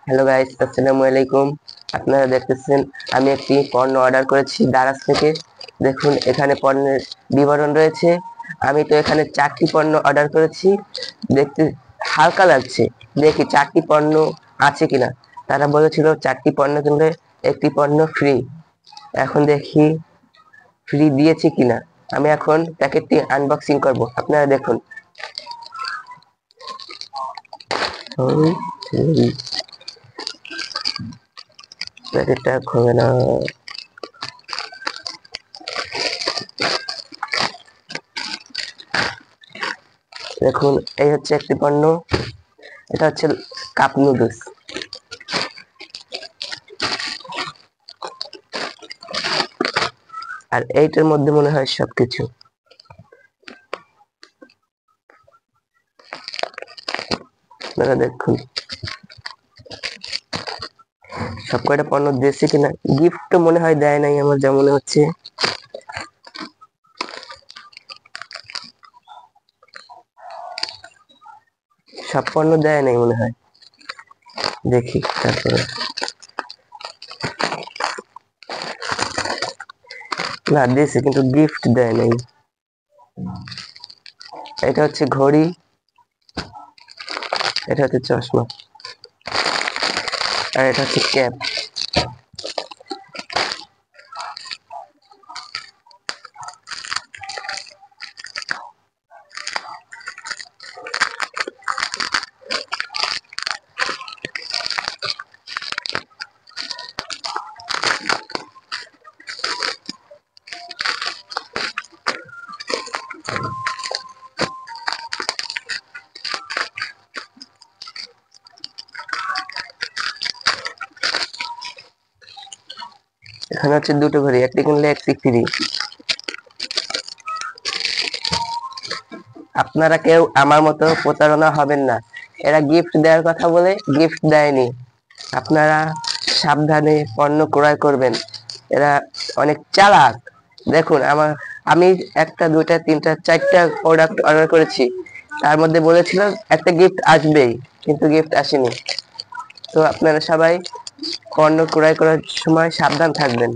Hello guys, আসসালামু আলাইকুম। আপনারা দেখতেছেন আমি একটি পণ্য অর্ডার করেছি দারাজ থেকে। দেখুন এখানে পণ্যের বিবরণ রয়েছে। আমি তো এখানে 4টি পণ্য অর্ডার করেছি। দেখতে হালকা লাগছে, দেখি 4টি পণ্য আছে কিনা। তারা বলেছিল 4টি পণ্য কিনলে একটি পণ্য ফ্রি। এখন দেখি ফ্রি দিয়েছে কিনা। আমি এখন প্যাকেটটি আনবক্সিং করব, আপনারা দেখুন। প্যাকেটটা খোলে না। দেখুন এই হচ্ছে একটি পণ্য, এটা হচ্ছে কাপ নুডলস। আর এইটার মধ্যে মনে হয় সবকিছু। আপনারা দেখুন সব কয়টা পণ্য দিয়েছে কিনা। গিফট তো মনে হয় দেয় নাই, আমার যা মনে হচ্ছে। সব পণ্য দেয় নাই মনে হয়, দেখি তারপরে। না, দিয়েছে কিন্তু গিফট দেয় নাই। এটা হচ্ছে ঘড়ি, এটা হচ্ছে চশমা, আর এটা হচ্ছে ক্যাপ। এখানে হচ্ছে দুটো ঘড়ি, একটি কিনলে একটি ফ্রি। আপনারা কেউ আমার মতো প্রতারণা হবেন না। এরা গিফট দেওয়ার কথা বলে গিফট দেয়নি। আপনারা সাবধানে পণ্য ক্রয় করবেন, এরা অনেক চালাক। দেখুন আমি একটা, দুইটা, তিনটা, 4টা প্রোডাক্ট অর্ডার করেছি। তার মধ্যে বলেছিল একটা গিফট আসবেই, কিন্তু গিফট আসেনি। তো আপনারা সবাই পণ্য ক্রয় করার সময় সাবধান থাকবেন।